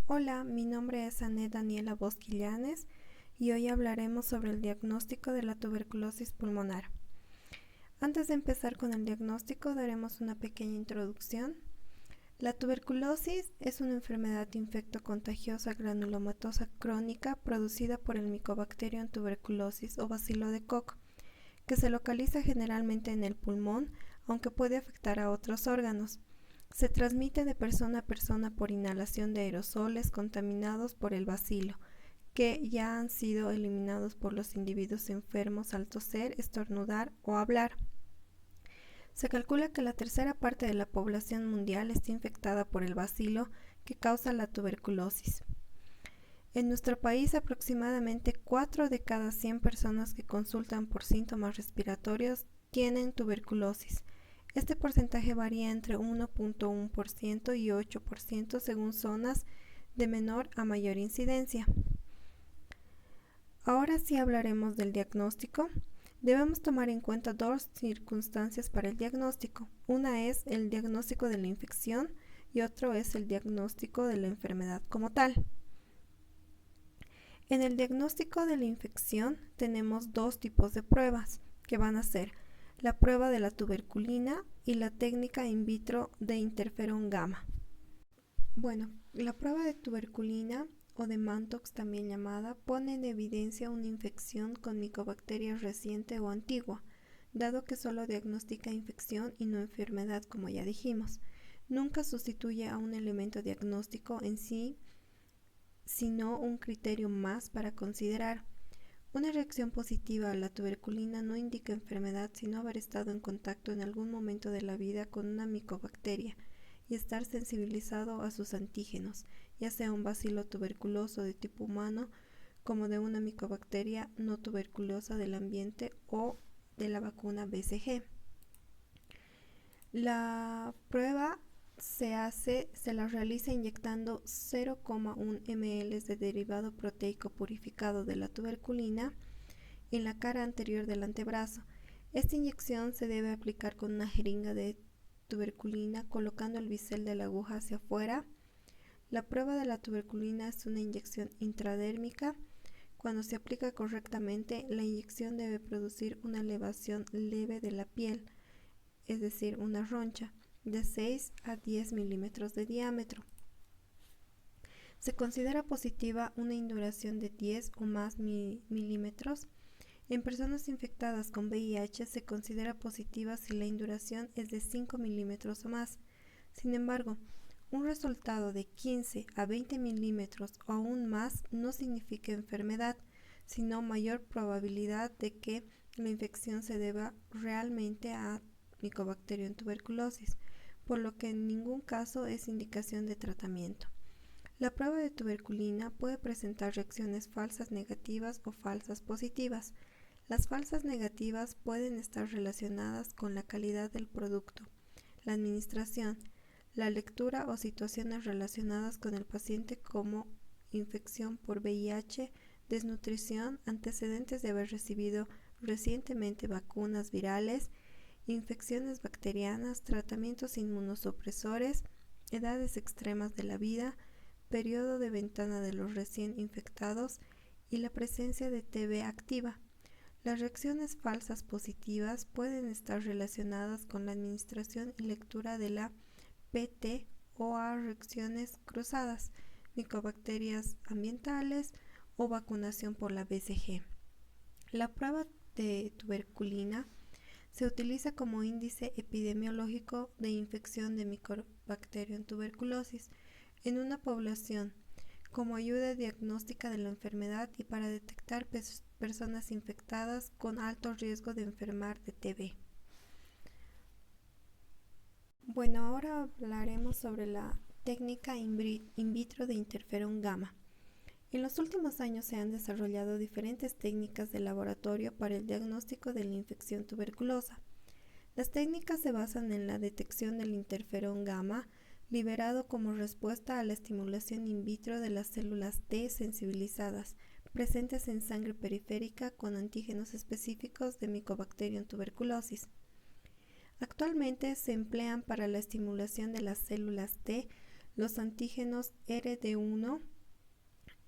Hola, mi nombre es Anet Daniela Bosquillanes y hoy hablaremos sobre el diagnóstico de la tuberculosis pulmonar. Antes de empezar con el diagnóstico, daremos una pequeña introducción. La tuberculosis es una enfermedad infecto-contagiosa granulomatosa crónica producida por el Mycobacterium tuberculosis o bacilo de Koch, que se localiza generalmente en el pulmón, aunque puede afectar a otros órganos. Se transmite de persona a persona por inhalación de aerosoles contaminados por el bacilo, que ya han sido eliminados por los individuos enfermos al toser, estornudar o hablar. Se calcula que la tercera parte de la población mundial está infectada por el bacilo que causa la tuberculosis. En nuestro país, aproximadamente 4 de cada 100 personas que consultan por síntomas respiratorios tienen tuberculosis. Este porcentaje varía entre 1.1% y 8% según zonas de menor a mayor incidencia. Ahora sí hablaremos del diagnóstico. Debemos tomar en cuenta dos circunstancias para el diagnóstico. Una es el diagnóstico de la infección y otro es el diagnóstico de la enfermedad como tal. En el diagnóstico de la infección tenemos dos tipos de pruebas que van a ser la prueba de la tuberculina y la técnica in vitro de interferón gamma. Bueno, la prueba de tuberculina o de Mantoux también llamada pone en evidencia una infección con micobacterias reciente o antigua, dado que solo diagnostica infección y no enfermedad como ya dijimos. Nunca sustituye a un elemento diagnóstico en sí, sino un criterio más para considerar. Una reacción positiva a la tuberculina no indica enfermedad sino haber estado en contacto en algún momento de la vida con una micobacteria y estar sensibilizado a sus antígenos, ya sea un bacilo tuberculoso de tipo humano como de una micobacteria no tuberculosa del ambiente o de la vacuna BCG. La prueba se la realiza inyectando 0,1 ml de derivado proteico purificado de la tuberculina en la cara anterior del antebrazo. Esta inyección se debe aplicar con una jeringa de tuberculina colocando el bisel de la aguja hacia afuera. La prueba de la tuberculina es una inyección intradérmica. Cuando se aplica correctamente, la inyección debe producir una elevación leve de la piel, es decir, una roncha, de 6 a 10 milímetros de diámetro. Se considera positiva una induración de 10 o más milímetros. En personas infectadas con VIH se considera positiva si la induración es de 5 milímetros o más. Sin embargo, un resultado de 15 a 20 milímetros o aún más no significa enfermedad, sino mayor probabilidad de que la infección se deba realmente a Mycobacterium tuberculosis, por lo que en ningún caso es indicación de tratamiento. La prueba de tuberculina puede presentar reacciones falsas negativas o falsas positivas. Las falsas negativas pueden estar relacionadas con la calidad del producto, la administración, la lectura o situaciones relacionadas con el paciente como infección por VIH, desnutrición, antecedentes de haber recibido recientemente vacunas virales, infecciones bacterianas, tratamientos inmunosupresores, edades extremas de la vida, periodo de ventana de los recién infectados y la presencia de TB activa. Las reacciones falsas positivas pueden estar relacionadas con la administración y lectura de la PT o a reacciones cruzadas, micobacterias ambientales o vacunación por la BCG. La prueba de tuberculina se utiliza como índice epidemiológico de infección de Mycobacterium tuberculosis en una población, como ayuda diagnóstica de la enfermedad y para detectar personas infectadas con alto riesgo de enfermar de TB. Bueno, ahora hablaremos sobre la técnica in vitro de interferón gamma. En los últimos años se han desarrollado diferentes técnicas de laboratorio para el diagnóstico de la infección tuberculosa. Las técnicas se basan en la detección del interferón gamma liberado como respuesta a la estimulación in vitro de las células T sensibilizadas presentes en sangre periférica con antígenos específicos de Mycobacterium tuberculosis. Actualmente se emplean para la estimulación de las células T los antígenos RD1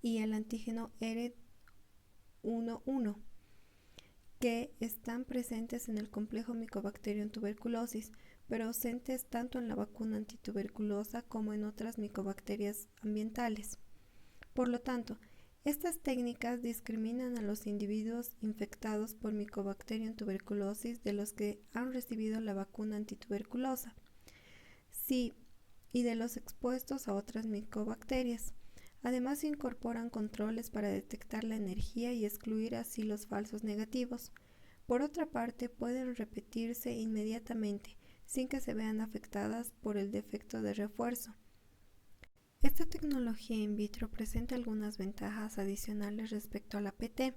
y el antígeno R11, que están presentes en el complejo Mycobacterium tuberculosis, pero ausentes tanto en la vacuna antituberculosa como en otras micobacterias ambientales. Por lo tanto, estas técnicas discriminan a los individuos infectados por Mycobacterium tuberculosis de los que han recibido la vacuna antituberculosa, y de los expuestos a otras micobacterias. Además, se incorporan controles para detectar la energía y excluir así los falsos negativos. Por otra parte, pueden repetirse inmediatamente, sin que se vean afectadas por el defecto de refuerzo. Esta tecnología in vitro presenta algunas ventajas adicionales respecto a la PT.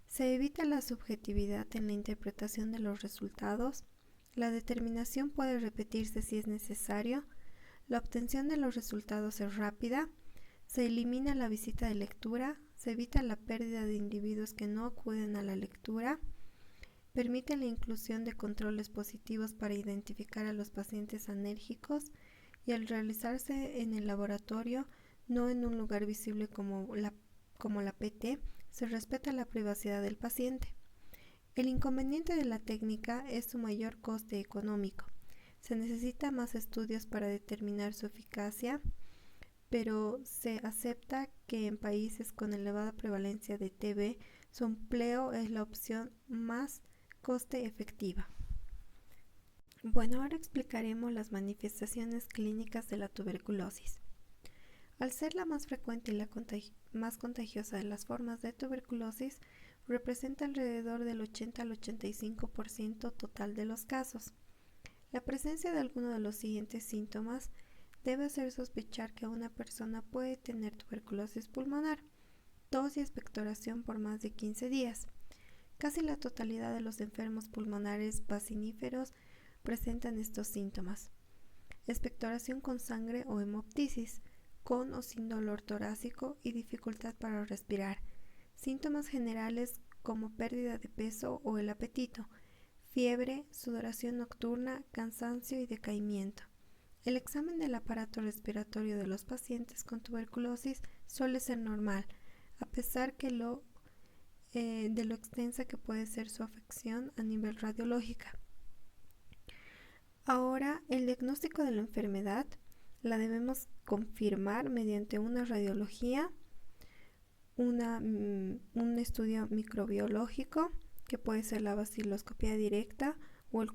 Se evita la subjetividad en la interpretación de los resultados, la determinación puede repetirse si es necesario, la obtención de los resultados es rápida, se elimina la visita de lectura, se evita la pérdida de individuos que no acuden a la lectura, permite la inclusión de controles positivos para identificar a los pacientes anérgicos y al realizarse en el laboratorio, no en un lugar visible como la PT, se respeta la privacidad del paciente. El inconveniente de la técnica es su mayor coste económico. Se necesita más estudios para determinar su eficacia, pero se acepta que en países con elevada prevalencia de TB, su empleo es la opción más coste efectiva. Bueno, ahora explicaremos las manifestaciones clínicas de la tuberculosis. Al ser la más frecuente y la más contagiosa de las formas de tuberculosis, representa alrededor del 80 al 85% total de los casos. La presencia de alguno de los siguientes síntomas debe hacer sospechar que una persona puede tener tuberculosis pulmonar: tos y expectoración por más de 15 días. Casi la totalidad de los enfermos pulmonares baciníferos presentan estos síntomas: expectoración con sangre o hemoptisis, con o sin dolor torácico y dificultad para respirar, síntomas generales como pérdida de peso o el apetito, fiebre, sudoración nocturna, cansancio y decaimiento. El examen del aparato respiratorio de los pacientes con tuberculosis suele ser normal, a pesar de lo extensa que puede ser su afección a nivel radiológico. Ahora, el diagnóstico de la enfermedad la debemos confirmar mediante una radiología, un estudio microbiológico, que puede ser la baciloscopía directa o el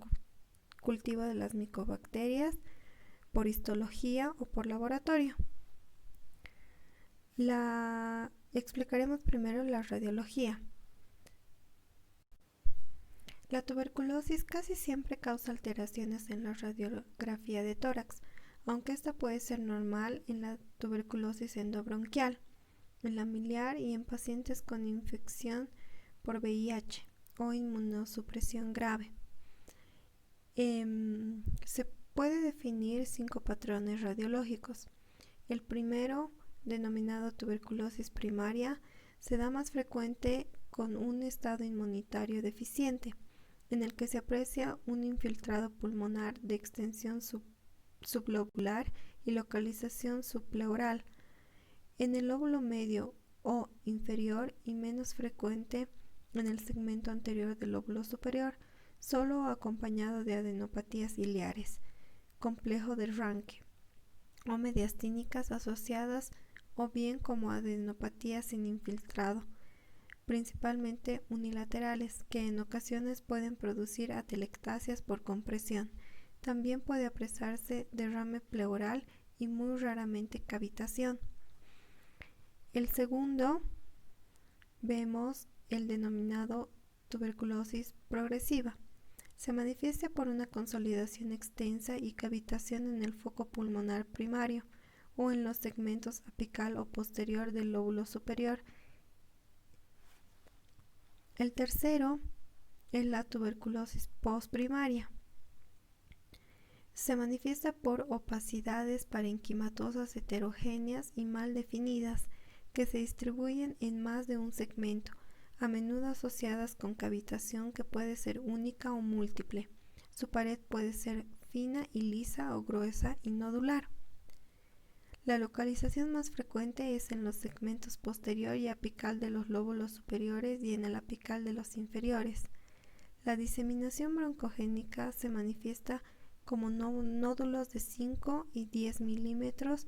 cultivo de las micobacterias, por histología o por laboratorio. Explicaremos primero la radiología. La tuberculosis casi siempre causa alteraciones en la radiografía de tórax, aunque esta puede ser normal en la tuberculosis endobronquial, en la miliar y en pacientes con infección por VIH o inmunosupresión grave. Se puede definir 5 patrones radiológicos. El primero, denominado tuberculosis primaria, se da más frecuente con un estado inmunitario deficiente, en el que se aprecia un infiltrado pulmonar de extensión sublobular y localización subpleural en el lóbulo medio o inferior, y menos frecuente en el segmento anterior del lóbulo superior, solo acompañado de adenopatías ciliares, complejo de Ranke o mediastínicas asociadas, o bien como adenopatías sin infiltrado, principalmente unilaterales, que en ocasiones pueden producir atelectasias por compresión. También puede apreciarse derrame pleural y muy raramente cavitación. El segundo, vemos el denominado tuberculosis progresiva. Se manifiesta por una consolidación extensa y cavitación en el foco pulmonar primario o en los segmentos apical o posterior del lóbulo superior. El tercero es la tuberculosis postprimaria. Se manifiesta por opacidades parenquimatosas heterogéneas y mal definidas que se distribuyen en más de un segmento, a menudo asociadas con cavitación que puede ser única o múltiple. Su pared puede ser fina y lisa o gruesa y nodular. La localización más frecuente es en los segmentos posterior y apical de los lóbulos superiores y en el apical de los inferiores. La diseminación broncogénica se manifiesta como nódulos de 5 y 10 milímetros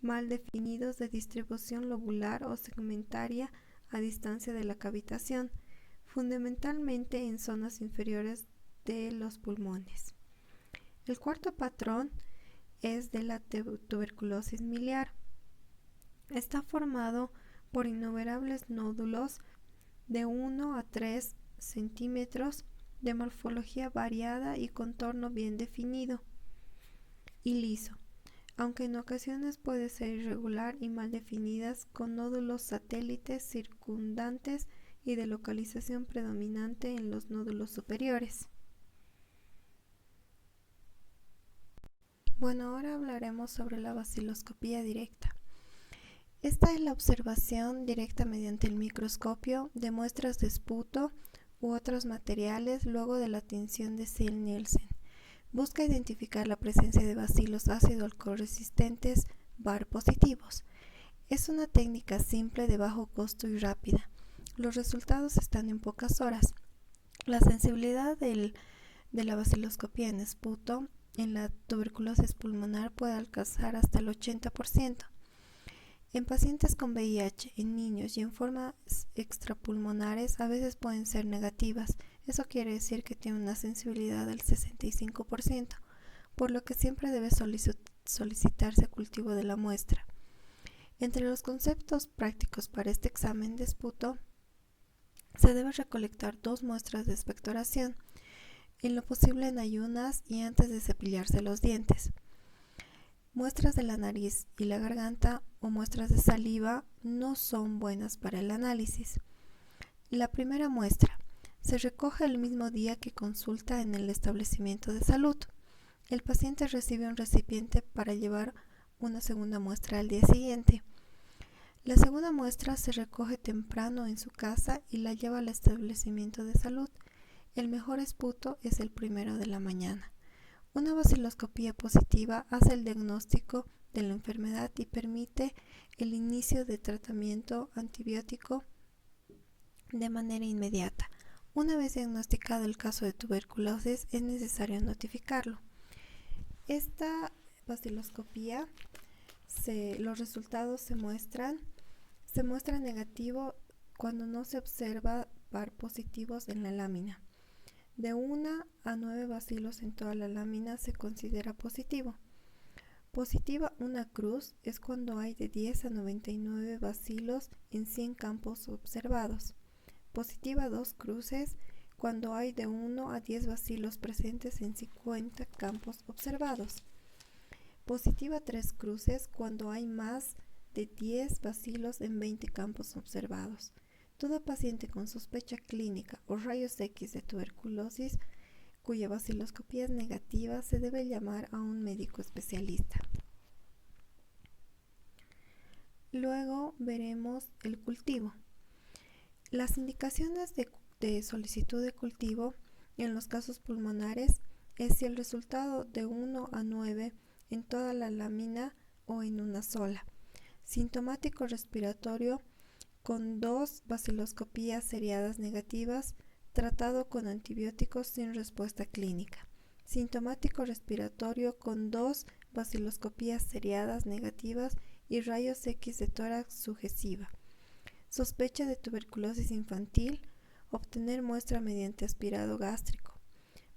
mal definidos de distribución lobular o segmentaria a distancia de la cavitación, fundamentalmente en zonas inferiores de los pulmones. El cuarto patrón es de la tuberculosis miliar. Está formado por innumerables nódulos de 1 a 3 centímetros de morfología variada y contorno bien definido y liso, aunque en ocasiones puede ser irregular y mal definidas con nódulos satélites circundantes y de localización predominante en los nódulos superiores. Bueno, ahora hablaremos sobre la baciloscopía directa. Esta es la observación directa mediante el microscopio de muestras de esputo u otros materiales luego de la tinción de Zell-Nielsen. Busca identificar la presencia de bacilos ácido alcohol resistentes VAR positivos. Es una técnica simple de bajo costo y rápida. Los resultados están en pocas horas. La sensibilidad de la baciloscopía en esputo en la tuberculosis pulmonar puede alcanzar hasta el 80%. En pacientes con VIH, en niños y en formas extrapulmonares a veces pueden ser negativas. Eso quiere decir que tiene una sensibilidad del 65%, por lo que siempre debe solicitarse cultivo de la muestra. Entre los conceptos prácticos para este examen de esputo, se debe recolectar 2 muestras de expectoración, en lo posible en ayunas y antes de cepillarse los dientes. Muestras de la nariz y la garganta o muestras de saliva no son buenas para el análisis. La primera muestra se recoge el mismo día que consulta en el establecimiento de salud. El paciente recibe un recipiente para llevar una segunda muestra al día siguiente. La segunda muestra se recoge temprano en su casa y la lleva al establecimiento de salud. El mejor esputo es el primero de la mañana. Una baciloscopía positiva hace el diagnóstico de la enfermedad y permite el inicio de tratamiento antibiótico de manera inmediata. Una vez diagnosticado el caso de tuberculosis, es necesario notificarlo. Esta baciloscopía, los resultados se muestra negativo cuando no se observa VAR positivos en la lámina. De 1 a 9 bacilos en toda la lámina se considera positivo. Positiva una cruz es cuando hay de 10 a 99 bacilos en 100 campos observados. Positiva 2 cruces cuando hay de 1 a 10 bacilos presentes en 50 campos observados. Positiva 3 cruces cuando hay más de 10 bacilos en 20 campos observados. Todo paciente con sospecha clínica o rayos X de tuberculosis cuya baciloscopía es negativa se debe llamar a un médico especialista. Luego veremos el cultivo. Las indicaciones de solicitud de cultivo en los casos pulmonares es si el resultado de 1 a 9 en toda la lámina o en una sola. Sintomático respiratorio con 2 baciloscopías seriadas negativas, tratado con antibióticos sin respuesta clínica. Sintomático respiratorio con 2 baciloscopías seriadas negativas y rayos X de tórax sugesiva. Sospecha de tuberculosis infantil, obtener muestra mediante aspirado gástrico.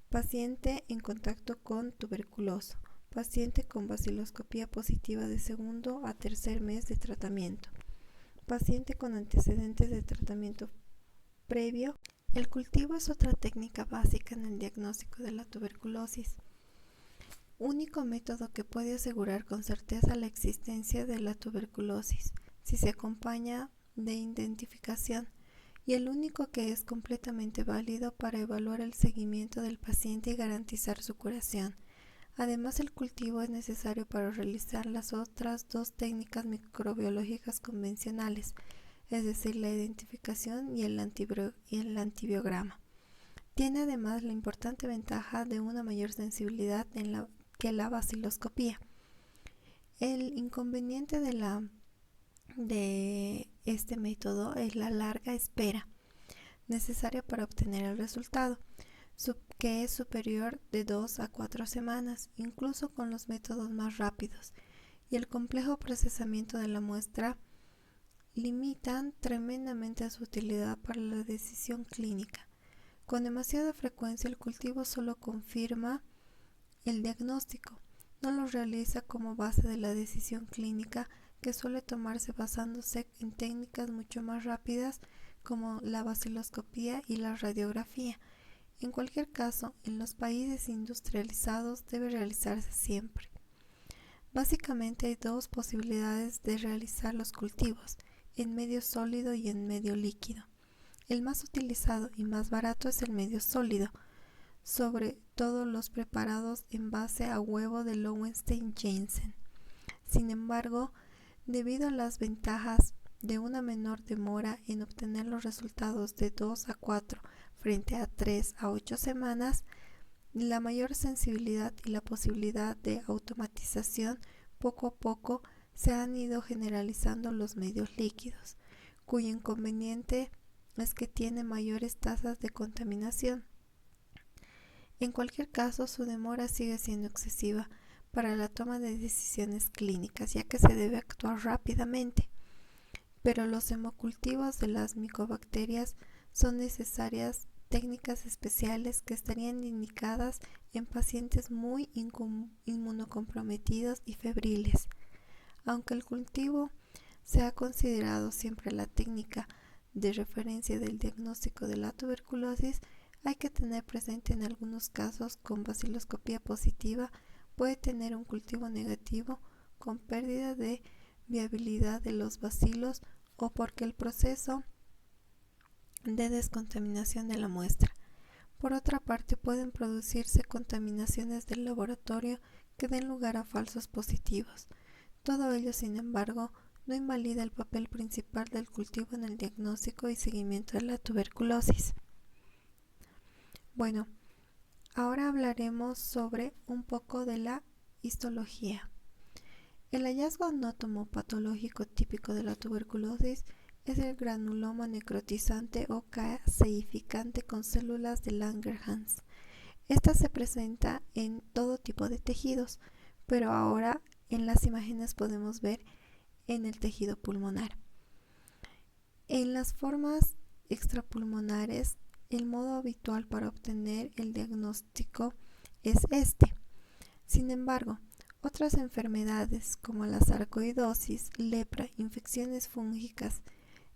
Paciente en contacto con tuberculoso. Paciente con baciloscopía positiva de segundo a tercer mes de tratamiento. Paciente con antecedentes de tratamiento previo. El cultivo es otra técnica básica en el diagnóstico de la tuberculosis. Único método que puede asegurar con certeza la existencia de la tuberculosis, si se acompaña de identificación, y el único que es completamente válido para evaluar el seguimiento del paciente y garantizar su curación. Además, el cultivo es necesario para realizar las otras 2 técnicas microbiológicas convencionales, es decir, la identificación y el antibiograma. Tiene además la importante ventaja de una mayor sensibilidad que la baciloscopía. El inconveniente de este método es la larga espera necesaria para obtener el resultado, que es superior de 2 a 4 semanas, incluso con los métodos más rápidos, y el complejo procesamiento de la muestra limitan tremendamente su utilidad para la decisión clínica. Con demasiada frecuencia el cultivo solo confirma el diagnóstico, no lo realiza como base de la decisión clínica, que suele tomarse basándose en técnicas mucho más rápidas como la vaciloscopía y la radiografía. En cualquier caso, en los países industrializados debe realizarse siempre. Básicamente hay dos posibilidades de realizar los cultivos, en medio sólido y en medio líquido. El más utilizado y más barato es el medio sólido, sobre todo los preparados en base a huevo de Lowenstein-Janssen. Sin embargo, debido a las ventajas de una menor demora en obtener los resultados de 2 a 4 frente a 3 a 8 semanas, la mayor sensibilidad y la posibilidad de automatización, poco a poco se han ido generalizando los medios líquidos, cuyo inconveniente es que tiene mayores tasas de contaminación. En cualquier caso, su demora sigue siendo excesiva para la toma de decisiones clínicas, ya que se debe actuar rápidamente. Pero los hemocultivos de las micobacterias son necesarias técnicas especiales que estarían indicadas en pacientes muy inmunocomprometidos y febriles. Aunque el cultivo se ha considerado siempre la técnica de referencia del diagnóstico de la tuberculosis, hay que tener presente en algunos casos con vaciloscopía positiva puede tener un cultivo negativo con pérdida de viabilidad de los bacilos o porque el proceso de descontaminación de la muestra. Por otra parte, pueden producirse contaminaciones del laboratorio que den lugar a falsos positivos. Todo ello, sin embargo, no invalida el papel principal del cultivo en el diagnóstico y seguimiento de la tuberculosis. Bueno, ahora hablaremos sobre un poco de la histología. El hallazgo anatomopatológico típico de la tuberculosis es el granuloma necrotizante o caseificante con células de Langerhans. Esta se presenta en todo tipo de tejidos, pero ahora en las imágenes podemos ver en el tejido pulmonar. En las formas extrapulmonares, el modo habitual para obtener el diagnóstico es este. Sin embargo, otras enfermedades como la sarcoidosis, lepra, infecciones fúngicas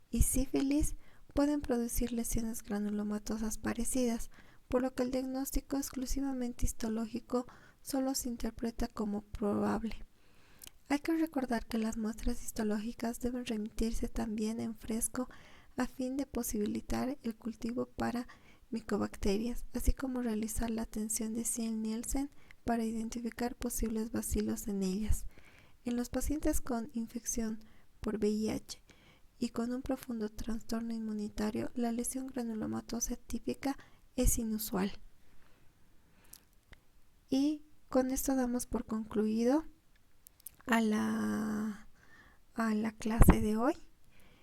y sífilis pueden producir lesiones granulomatosas parecidas, por lo que el diagnóstico exclusivamente histológico solo se interpreta como probable. Hay que recordar que las muestras histológicas deben remitirse también en fresco a fin de posibilitar el cultivo para micobacterias, así como realizar la tensión de Ziehl-Neelsen para identificar posibles bacilos en ellas. En los pacientes con infección por VIH y con un profundo trastorno inmunitario, la lesión granulomatosa típica es inusual. Y con esto damos por concluido a la clase de hoy.